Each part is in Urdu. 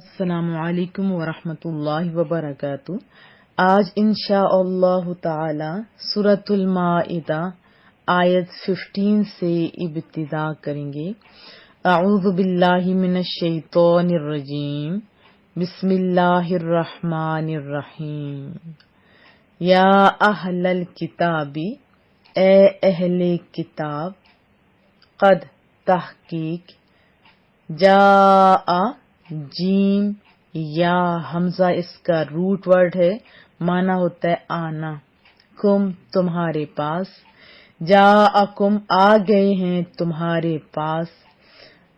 السلام علیکم ورحمۃ اللہ وبرکاتہ۔ آج انشاءاللہ تعالی سورۃ المائدہ آیت 15 سے ابتدا کریں گے۔ اعوذ باللہ من الشیطان الرجیم، بسم اللہ الرحمن الرحیم۔ یا اہل الکتاب، اے اہل کتاب، قد تحقیق، جاء جیم یا حمزہ اس کا روٹ ورڈ ہے، معنی ہوتا ہے آنا، کم تمہارے پاس، جاءکم آ گئے ہیں تمہارے پاس،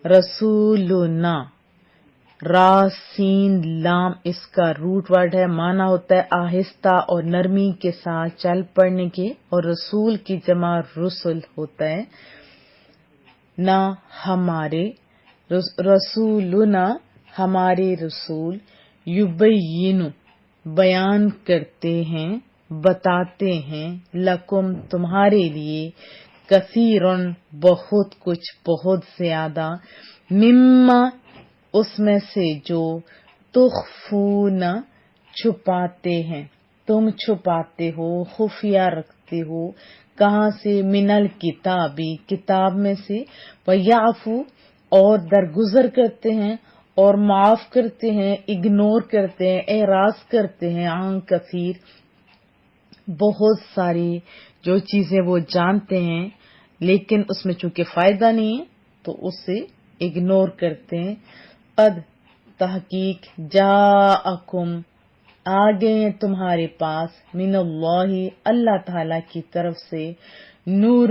رسولنا را سین لام اس کا روٹ ورڈ ہے، معنی ہوتا ہے آہستہ اور نرمی کے ساتھ چل پڑنے کے، اور رسول کی جمع رسل ہوتا ہے، نہ ہمارے، رسولنا ہمارے رسول، یبین بیان کرتے ہیں، بتاتے ہیں، لکم تمہارے لیے، کثیرن بہت کچھ، بہت زیادہ، مما اس میں سے جو، تخفون چھپاتے ہیں، تم چھپاتے ہو، خفیہ رکھتے ہو، کہاں سے، من الکتابی کتاب میں سے، ویعفو اور درگزر کرتے ہیں اور معاف کرتے ہیں، اگنور کرتے ہیں، اعراض کرتے ہیں، عن کثیر بہت ساری جو چیزیں وہ جانتے ہیں لیکن اس میں چونکہ فائدہ نہیں ہے تو اسے اگنور کرتے ہیں۔ قد تحقیق، جاءکم آ گئے ہیں تمہارے پاس، من اللہ اللہ تعالی کی طرف سے، نور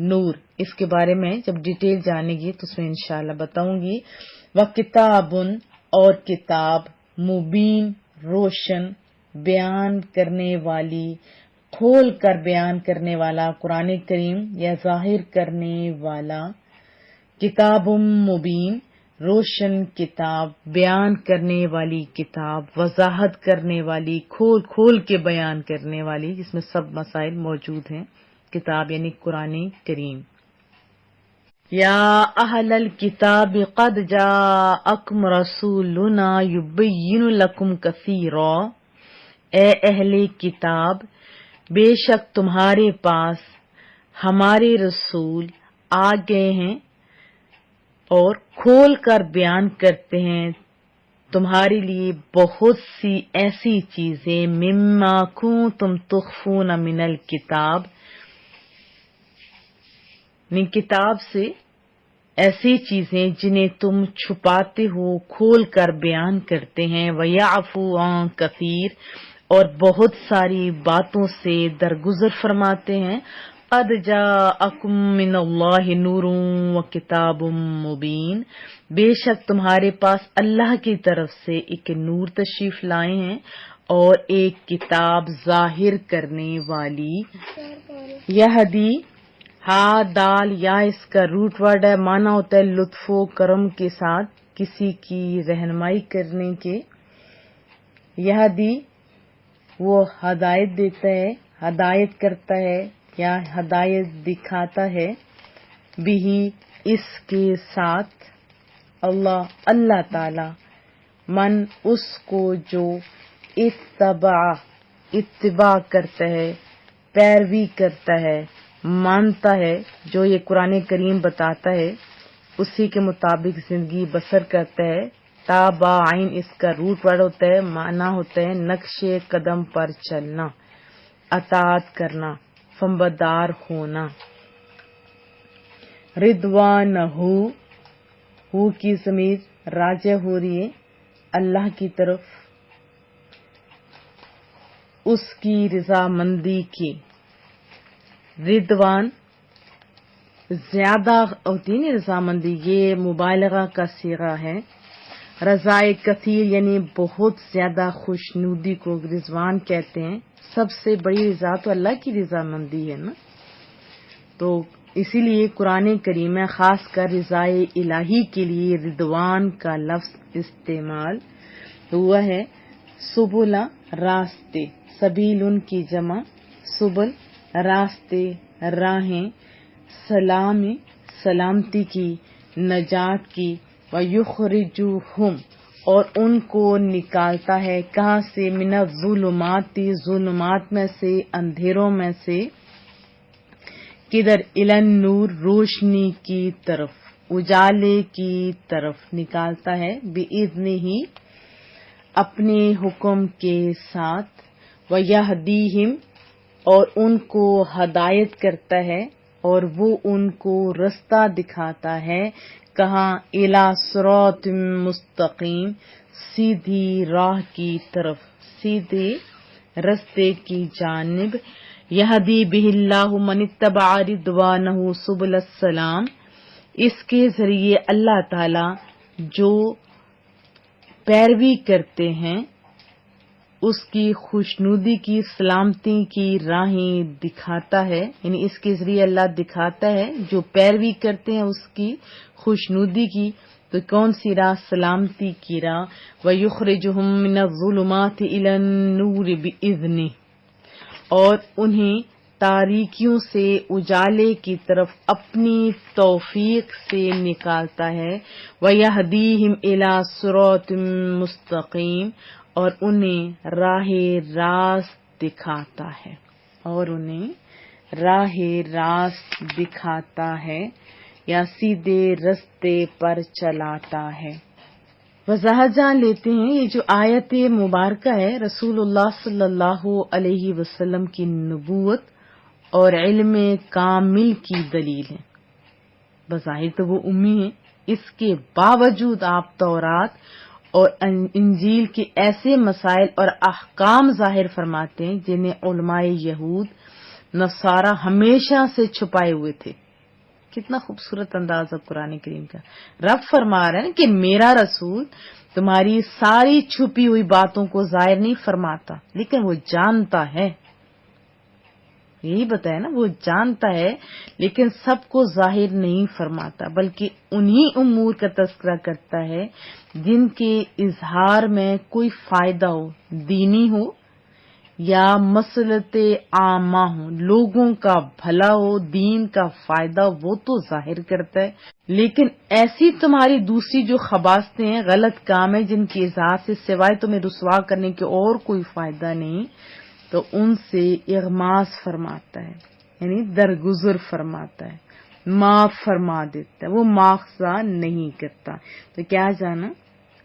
نور، اس کے بارے میں جب ڈیٹیل جانے گی تو اس میں انشاءاللہ بتاؤں گی، وکتاب اور کتاب، مبین روشن، بیان کرنے والی، کھول کر بیان کرنے والا، قرآن کریم یا ظاہر کرنے والا، کتاب مبین روشن کتاب، بیان کرنے والی کتاب، وضاحت کرنے والی، کھول کھول کے بیان کرنے والی، جس میں سب مسائل موجود ہیں، کتاب یعنی قرآن کریم۔ یا اہل الکتاب قد جاءکم رسولنا یبین لکم کثیرا، اے اہل کتاب بے شک تمہارے پاس ہمارے رسول آ گئے ہیں اور کھول کر بیان کرتے ہیں تمہارے لیے بہت سی ایسی چیزیں، مما کنتم تخفون من الکتاب، کتاب سے ایسی چیزیں جنہیں تم چھپاتے ہو، کھول کر بیان کرتے ہیں، وَيَعْفُو عَن كَثِيرٍ اور بہت ساری باتوں سے درگزر فرماتے ہیں، قَدْ جَاءَكُم مِّنَ اللَّهِ نُورٌ وَكِتَابٌ مُّبِينٌ بے شک تمہارے پاس اللہ کی طرف سے ایک نور تشریف لائے ہیں اور ایک کتاب ظاہر کرنے والی، یہدی ہا دال یا اس کا روٹ ورڈ ہے، معنی ہوتا ہے لطف و کرم کے ساتھ کسی کی رہنمائی کرنے کے، یہدی وہ ہدایت دیتا ہے، ہدایت کرتا ہے یا ہدایت دکھاتا ہے، بھی اس کے ساتھ، اللہ تعالی، من اس کو جو، اتباع کرتا ہے، پیروی کرتا ہے، مانتا ہے، جو یہ قرآن کریم بتاتا ہے اسی کے مطابق زندگی بسر کرتا ہے، تابعین اس کا روٹ ورڈ ہوتا ہے، معنی ہوتا ہے نقش قدم پر چلنا، اطاعت کرنا، فرمانبردار ہونا، رضوانہ ہو کی ضمیر راجع ہو رہی ہے اللہ کی طرف، اس کی رضامندی کی، رضوان زیادہ ہوتی ہے رضامندی، یہ مبالغہ کا صیغہ ہے، رضائے کثیر یعنی بہت زیادہ خوشنودی کو رضوان کہتے ہیں، سب سے بڑی رضا تو اللہ کی رضامندی ہے نا، تو اسی لیے قرآن کریم میں خاص کر رضائے الہی کے لیے رضوان کا لفظ استعمال ہوا ہے۔ سبلا راستے، سبیل ان کی جمع، سبل راستے، راہیں، سلام سلامتی کی، نجات کی، وَيُخْرِجُهُمْ اور ان کو نکالتا ہے کہاں سے؟ من الظلمات، ظلمات میں سے، اندھیروں میں سے، کدھر؟ الی النور، روشنی کی طرف، اجالے کی طرف نکالتا ہے، بِإِذْنِهِ، اپنے حکم کے ساتھ، وَيَهْدِيهِمْ، اور ان کو ہدایت کرتا ہے، اور وہ ان کو رستہ دکھاتا ہے، کہاں؟ الی صراط مستقیم، سیدھی راہ کی طرف، سیدھے رستے کی جانب، یہدی بہ اللہ من اتبع رضوانہ سبل السلام، اس کے ذریعے اللہ تعالی جو پیروی کرتے ہیں اس کی خوشنودی کی، سلامتی کی راہیں دکھاتا ہے، یعنی اس کے ذریعے اللہ دکھاتا ہے جو پیروی کرتے ہیں اس کی خوشنودی کی، تو کون سی راہ؟ سلامتی کی راہ، وَيُخْرِجُهُم مِّنَ الظُّلُمَاتِ إِلَى النُّورِ بِإِذْنِهِ، اور انہیں تاریکیوں سے اجالے کی طرف اپنی توفیق سے نکالتا ہے، وَيَهْدِيهِمْ إِلَى صِرَاطٍ مُّسْتَقِيمٍ، اور انہیں راہ راست دکھاتا ہے، اور انہیں راہ راست دکھاتا ہے یا سیدھے رستے پر چلاتا ہے۔ وضاحت جان لیتے ہیں، یہ جو آیت مبارکہ ہے رسول اللہ صلی اللہ علیہ وسلم کی نبوت اور علم کامل کی دلیل ہے۔ بظاہر تو وہ امی ہیں، اس کے باوجود آپ تورات اور انجیل کے ایسے مسائل اور احکام ظاہر فرماتے ہیں جنہیں علماء یہود نصارہ ہمیشہ سے چھپائے ہوئے تھے۔ کتنا خوبصورت انداز ہے قرآن کریم کا۔ رب فرما رہے ہیں کہ میرا رسول تمہاری ساری چھپی ہوئی باتوں کو ظاہر نہیں فرماتا، لیکن وہ جانتا ہے، یہی بتایا نا، وہ جانتا ہے لیکن سب کو ظاہر نہیں فرماتا، بلکہ انہی امور کا تذکرہ کرتا ہے جن کے اظہار میں کوئی فائدہ ہو، دینی ہو یا مصلحت عامہ ہو، لوگوں کا بھلا ہو، دین کا فائدہ، وہ تو ظاہر کرتا ہے۔ لیکن ایسی تمہاری دوسری جو خباثتیں ہیں، غلط کام ہیں جن کے اظہار سے سوائے تمہیں رسوا کرنے کے اور کوئی فائدہ نہیں، تو ان سے اغماس فرماتا ہے، یعنی درگزر فرماتا ہے، معاف فرما دیتا ہے، وہ مواخذہ نہیں کرتا۔ تو کیا جانا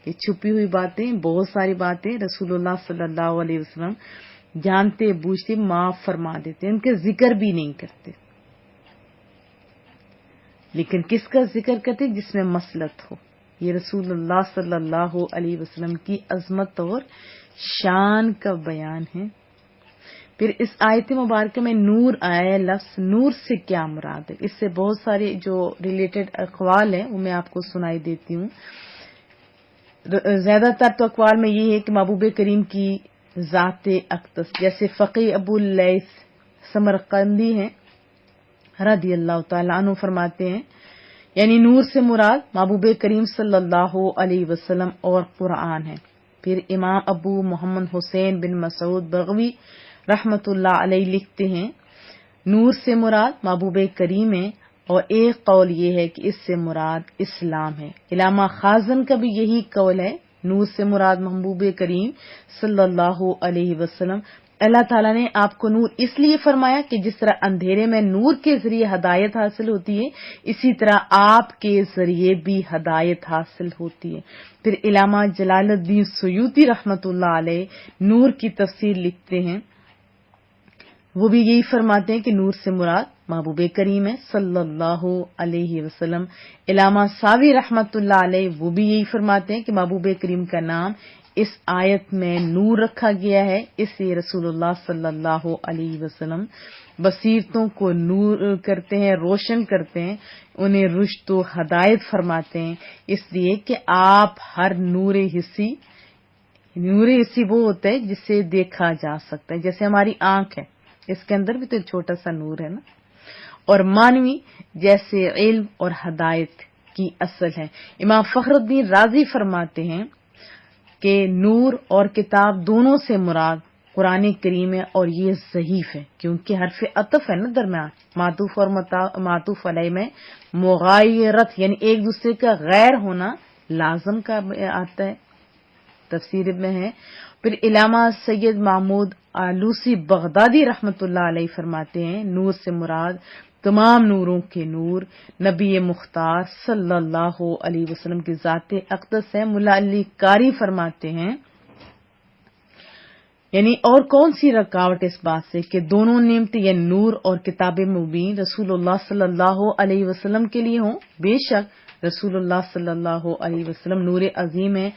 کہ چھپی ہوئی باتیں، بہت ساری باتیں رسول اللہ صلی اللہ علیہ وسلم جانتے بوجھتے معاف فرما دیتے، ان کے ذکر بھی نہیں کرتے، لیکن کس کا ذکر کرتے؟ جس میں مصلحت ہو۔ یہ رسول اللہ صلی اللہ علیہ وسلم کی عظمت اور شان کا بیان ہے۔ پھر اس آیت مبارکہ میں نور آیا ہے، لفظ نور سے کیا مراد ہے؟ اس سے بہت سارے جو ریلیٹڈ اقوال ہیں وہ میں آپ کو سنائی دیتی ہوں۔ زیادہ تر تو اقوال میں یہ ہے کہ محبوب کریم کی ذات اقدس، جیسے فقی ابو اللیث سمرقندی ہیں رضی اللہ تعالیٰ عنہ فرماتے ہیں، یعنی نور سے مراد محبوب کریم صلی اللہ علیہ وسلم اور قرآن ہے۔ پھر امام ابو محمد حسین بن مسعود بغوی رحمت اللہ علیہ لکھتے ہیں، نور سے مراد محبوب کریم ہے، اور ایک قول یہ ہے کہ اس سے مراد اسلام ہے۔ علامہ خازن کا بھی یہی قول ہے، نور سے مراد محبوب کریم صلی اللہ علیہ وسلم۔ اللہ تعالیٰ نے آپ کو نور اس لیے فرمایا کہ جس طرح اندھیرے میں نور کے ذریعے ہدایت حاصل ہوتی ہے، اسی طرح آپ کے ذریعے بھی ہدایت حاصل ہوتی ہے۔ پھر علامہ جلال الدین سیوطی رحمت اللہ علیہ نور کی تفسیر لکھتے ہیں، وہ بھی یہی فرماتے ہیں کہ نور سے مراد محبوب کریم ہے صلی اللہ علیہ وسلم۔ علامہ ساوی رحمت اللہ علیہ وہ بھی یہی فرماتے ہیں کہ محبوب کریم کا نام اس آیت میں نور رکھا گیا ہے، اس لیے رسول اللہ صلی اللہ علیہ وسلم بصیرتوں کو نور کرتے ہیں، روشن کرتے ہیں، انہیں رشد و ہدایت فرماتے ہیں، اس لیے کہ آپ ہر نور حسی وہ ہوتا ہے جسے دیکھا جا سکتا ہے، جیسے ہماری آنکھ ہے، اس کے اندر بھی تو ایک چھوٹا سا نور ہے نا، اور مانوی جیسے علم اور ہدایت کی اصل ہے۔ امام فخر الدین رازی فرماتے ہیں کہ نور اور کتاب دونوں سے مراد قرآن کریم ہے، اور یہ ضعیف ہے کیونکہ حرف عطف ہے نا درمیان، معطوف اور معطوف علیہ میں مغایرت، یعنی ایک دوسرے کا غیر ہونا لازم کا آتا ہے، تفسیر میں ہے. پھر علامہ سید محمود آلوسی بغدادی رحمۃ اللہ علیہ فرماتے ہیں نور سے مراد تمام نوروں کے نور نبی مختار صلی اللہ علیہ وسلم کی ذات اقدس ہے. ملا علی قاری فرماتے ہیں یعنی اور کون سی رکاوٹ اس بات سے کہ دونوں نعمتیں یعنی نور اور کتاب مبین رسول اللہ صلی اللہ علیہ وسلم کے لیے ہوں. بے شک رسول اللہ صلی اللہ علیہ وسلم نور عظیم ہے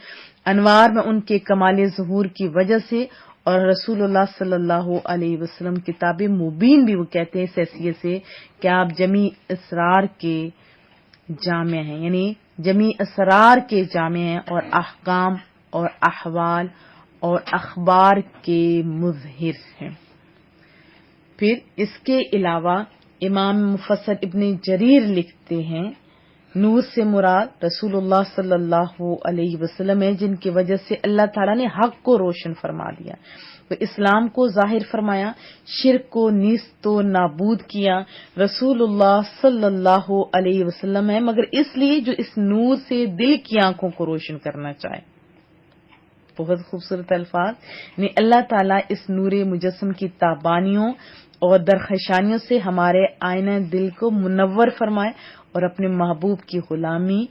انوار میں ان کے کمال ظہور کی وجہ سے, اور رسول اللہ صلی اللہ علیہ وسلم کتاب مبین بھی وہ کہتے ہیں اس حیثیت سے کہ آپ جمی اسرار کے جامع ہیں, یعنی جمی اسرار کے جامع ہیں اور احکام اور احوال اور اخبار کے مظہر ہیں. پھر اس کے علاوہ امام مفسر ابن جریر لکھتے ہیں نور سے مراد رسول اللہ صلی اللہ علیہ وسلم ہے جن کی وجہ سے اللہ تعالیٰ نے حق کو روشن فرما دیا, تو اسلام کو ظاہر فرمایا, شرک کو نیست و نابود کیا. رسول اللہ صلی اللہ علیہ وسلم ہے مگر اس لیے جو اس نور سے دل کی آنکھوں کو روشن کرنا چاہے. بہت خوبصورت الفاظ. یعنی اللہ تعالیٰ اس نور مجسم کی تابانیوں اور درخشانیوں سے ہمارے آئینہ دل کو منور فرمائے اور اپنے محبوب کی غلامی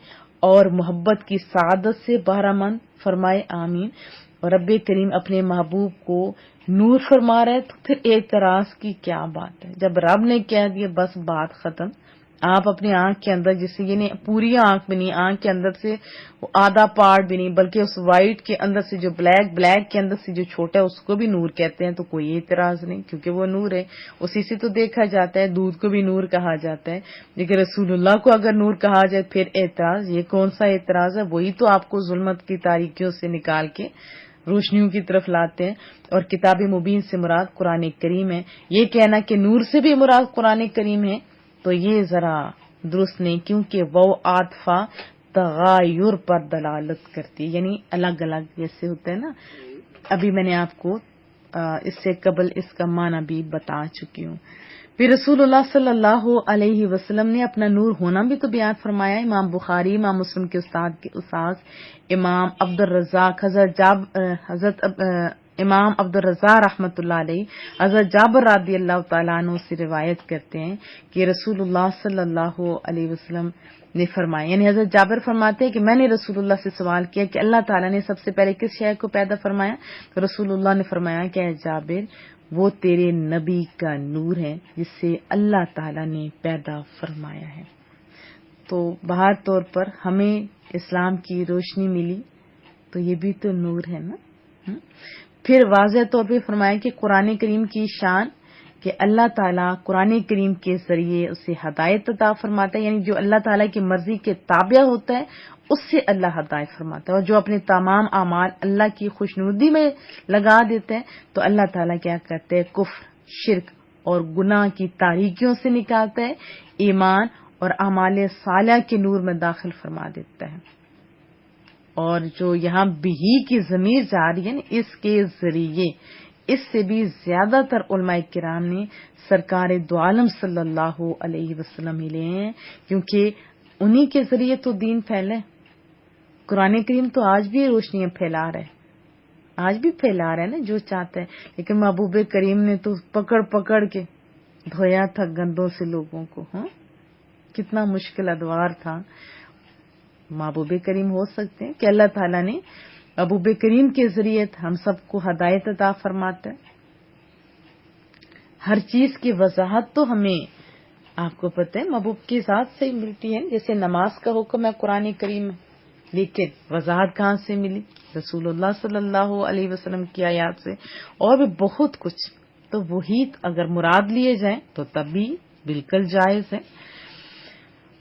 اور محبت کی سعادت سے بہرہ مند فرمائے, آمین. اور رب کریم اپنے محبوب کو نور فرما رہے تو پھر اعتراض کی کیا بات ہے. جب رب نے کہہ دیا بس بات ختم. آپ اپنی آنکھ کے اندر جسے یعنی پوری آنکھ بھی نہیں, آنکھ کے اندر سے آدھا پارٹ بھی نہیں بلکہ اس وائٹ کے اندر سے جو بلیک کے اندر سے جو چھوٹا ہے اس کو بھی نور کہتے ہیں, تو کوئی اعتراض نہیں کیونکہ وہ نور ہے. اسی سے تو دیکھا جاتا ہے, دودھ کو بھی نور کہا جاتا ہے. لیکن رسول اللہ کو اگر نور کہا جائے پھر اعتراض, یہ کون سا اعتراض ہے؟ وہی تو آپ کو ظلمت کی تاریکیوں سے نکال کے روشنیوں کی طرف لاتے ہیں. اور کتاب مبین سے مراد قرآن کریم ہے. یہ کہنا کہ نور سے بھی مراد قرآن کریم ہے تو یہ ذرا درست نہیں, کیونکہ وہ عاطفہ تغیر پر دلالت کرتی ہے, یعنی الگ الگ جیسے ہوتے ہیں نا. ابھی میں نے آپ کو اس سے قبل اس کا معنی بھی بتا چکی ہوں. پھر رسول اللہ صلی اللہ علیہ وسلم نے اپنا نور ہونا بھی تو بیان فرمایا. امام بخاری امام مسلم کے استاد امام عبد الرزاق حضرت امام عبد الرزاق رحمۃ اللہ علیہ حضرت جابر رضی اللہ تعالیٰ عنہ سے روایت کرتے ہیں کہ رسول اللہ صلی اللہ علیہ وسلم نے فرمایا, یعنی حضرت جابر فرماتے ہیں کہ میں نے رسول اللہ سے سوال کیا کہ اللہ تعالیٰ نے سب سے پہلے کس شے کو پیدا فرمایا, تو رسول اللہ نے فرمایا کہ اے جابر وہ تیرے نبی کا نور ہے جس سے اللہ تعالیٰ نے پیدا فرمایا ہے. تو بہر طور پر ہمیں اسلام کی روشنی ملی تو یہ بھی تو نور ہے نا. پھر واضح طور پہ فرمایا کہ قرآن کریم کی شان کہ اللہ تعالیٰ قرآن کریم کے ذریعے اسے ہدایت عطا فرماتا ہے, یعنی جو اللہ تعالیٰ کی مرضی کے تابع ہوتا ہے اس سے اللہ ہدایت فرماتا ہے, اور جو اپنے تمام اعمال اللہ کی خوشنودی میں لگا دیتے ہیں تو اللہ تعالیٰ کیا کرتے ہیں کفر شرک اور گناہ کی تاریکیوں سے نکالتا ہے, ایمان اور اعمال صالحہ کے نور میں داخل فرما دیتا ہے. اور جو یہاں بھی کی ضمیر جا رہی ہے نا اس کے ذریعے اس سے بھی زیادہ تر علماء کرام نے سرکار دو عالم صلی اللہ علیہ وسلم ہی لے ہیں, کیونکہ انہی کے ذریعے تو دین پھیلے. قرآن کریم تو آج بھی روشنیاں پھیلا رہے ہیں نا جو چاہتا ہے, لیکن محبوب کریم نے تو پکڑ کے دھویا تھا گندوں سے لوگوں کو. کتنا مشکل ادوار تھا. محبوب کریم ہو سکتے ہیں کہ اللہ تعالیٰ نے محبوب کریم کے ذریعے ہم سب کو ہدایت عطا فرماتا ہے. ہر چیز کی وضاحت تو ہمیں آپ کو پتہ ہے محبوب کی ذات سے ہی ملتی ہے. جیسے نماز کا حکم ہے قرآن کریم میں, لیکن وضاحت کہاں سے ملی؟ رسول اللہ صلی اللہ علیہ وسلم کی آیات سے. اور بھی بہت کچھ, تو وہی اگر مراد لیے جائیں تو تب بھی بالکل جائز ہے.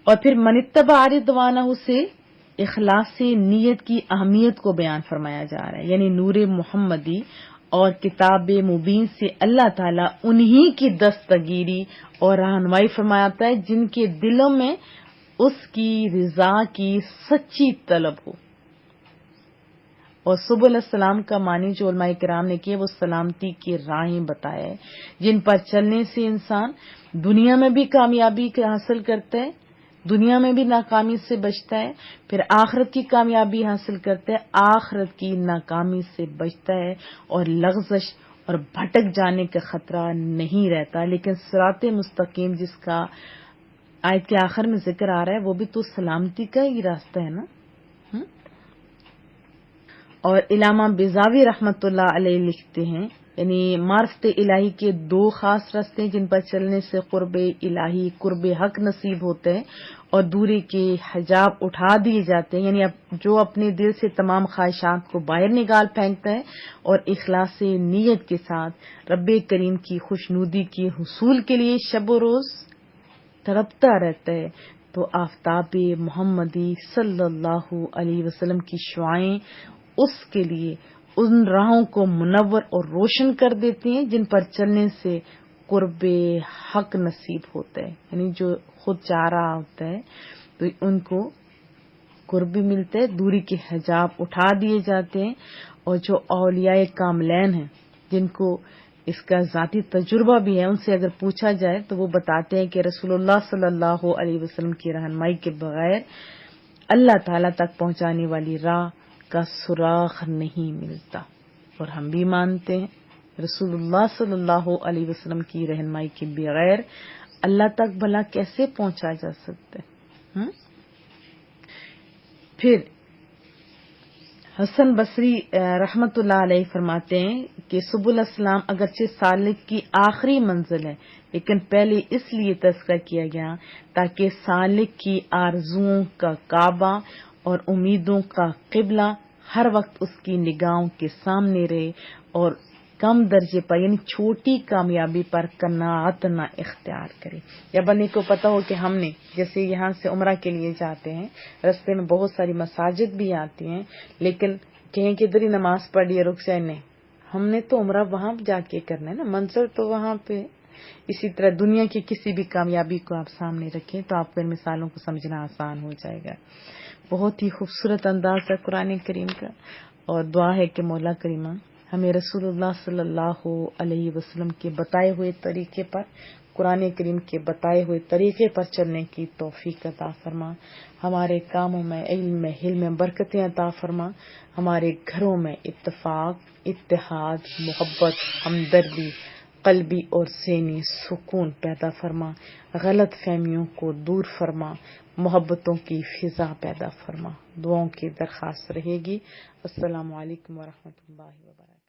اور پھر من اتبع رضوانہ سے اخلاص سے نیت کی اہمیت کو بیان فرمایا جا رہا ہے, یعنی نور محمدی اور کتاب مبین سے اللہ تعالیٰ انہی کی دستگیری اور رہنمائی فرماتا ہے جن کے دلوں میں اس کی رضا کی سچی طلب ہو. اور سبل السلام کا معنی جو علماء کرام نے کیے وہ سلامتی کی راہیں بتائے جن پر چلنے سے انسان دنیا میں بھی کامیابی حاصل کرتا ہے, دنیا میں بھی ناکامی سے بچتا ہے، پھر آخرت کی کامیابی حاصل کرتا ہے، آخرت کی ناکامی سے بچتا ہے، اور لغزش اور بھٹک جانے کا خطرہ نہیں رہتا۔ لیکن صراط مستقیم جس کا آیت کے آخر میں ذکر آ رہا ہے، وہ بھی تو سلامتی کا ہی راستہ ہے نا۔ اور علامہ بیضاوی رحمت اللہ علیہ لکھتے ہیں، یعنی معرفت الہی کے دو خاص راستے ہیں جن پر چلنے سے قرب الہی، قرب حق نصیب ہوتے ہیں اور دوری کے حجاب اٹھا دیے جاتے ہیں، یعنی جو اپنے دل سے تمام خواہشات کو باہر نکال پھینکتا ہے اور اخلاص نیت کے ساتھ رب کریم کی خوشنودی کے حصول کے لیے شب و روز تڑپتا رہتا ہے، تو آفتاب محمدی صلی اللہ علیہ وسلم کی شعائیں اس کے لیے ان راہوں کو منور اور روشن کر دیتی ہیں جن پر چلنے سے قرب حق نصیب ہوتا ہے، یعنی جو خود چاہ رہا ہوتا ہے تو ان کو قرب بھی ملتا ہے، دوری کے حجاب اٹھا دیے جاتے ہیں، اور جو اولیاء کاملین ہیں جن کو اس کا ذاتی تجربہ بھی ہے، ان سے اگر پوچھا جائے تو وہ بتاتے ہیں کہ رسول اللہ صلی اللہ علیہ وسلم کی رہنمائی کے بغیر اللہ تعالی تک پہنچانے والی راہ کا سراغ نہیں ملتا۔ اور ہم بھی مانتے ہیں رسول اللہ صلی اللہ علیہ وسلم کی رہنمائی کے بغیر اللہ تک بھلا کیسے پہنچا جا سکتا ہے۔ پھر حسن بصری رحمت اللہ علیہ فرماتے ہیں کہ سبل السلام اگرچہ سالک کی آخری منزل ہے، لیکن پہلے اس لیے تذکرہ کیا گیا تاکہ سالک کی آرزوؤں کا کعبہ اور امیدوں کا قبلہ ہر وقت اس کی نگاہوں کے سامنے رہے، اور کم درجے پر یعنی چھوٹی کامیابی پر قناعت نہ اختیار کرے۔ یا بندے کو پتہ ہو کہ ہم نے جیسے یہاں سے عمرہ کے لیے جاتے ہیں، رستے میں بہت ساری مساجد بھی آتی ہیں، لیکن کہیں کہ ادھر ہی نماز پڑھ لیے رک جائے، نہیں، ہم نے تو عمرہ وہاں جا کے کرنا ہے نا، منظر تو وہاں پہ۔ اسی طرح دنیا کی کسی بھی کامیابی کو آپ سامنے رکھیں تو آپ کو ان مثالوں کو سمجھنا آسان ہو جائے گا۔ بہت ہی خوبصورت انداز ہے قرآن کریم کا، اور دعا ہے کہ مولا کریمہ ہمیں رسول اللہ صلی اللہ علیہ وسلم کے بتائے ہوئے طریقے پر، قرآن کریم کے بتائے ہوئے طریقے پر چلنے کی توفیق عطا فرما، ہمارے کاموں میں علم میں حلم میں برکتیں عطا فرما، ہمارے گھروں میں اتفاق، اتحاد، محبت، ہمدردی، قلبی اور ذہنی سکون پیدا فرما، غلط فہمیوں کو دور فرما، محبتوں کی فضا پیدا فرما۔ دعاؤں کی درخواست رہے گی۔ السلام علیکم ورحمۃ اللہ وبرکاتہ۔